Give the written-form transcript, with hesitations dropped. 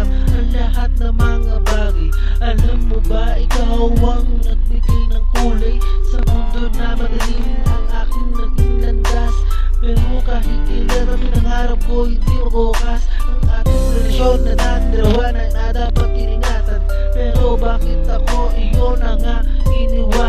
alam ang lahat ng mga bagay. Alam mo ba, ikaw ang nagbigay ng kulay sa mundo na madilim ang aking naging landas. Pero kahit kailan ang pinangarap ko hindi mabukas ang ating relasyon na natin dalawa na dapat iningatan. Pero bakit ako iyon na nga iniwan?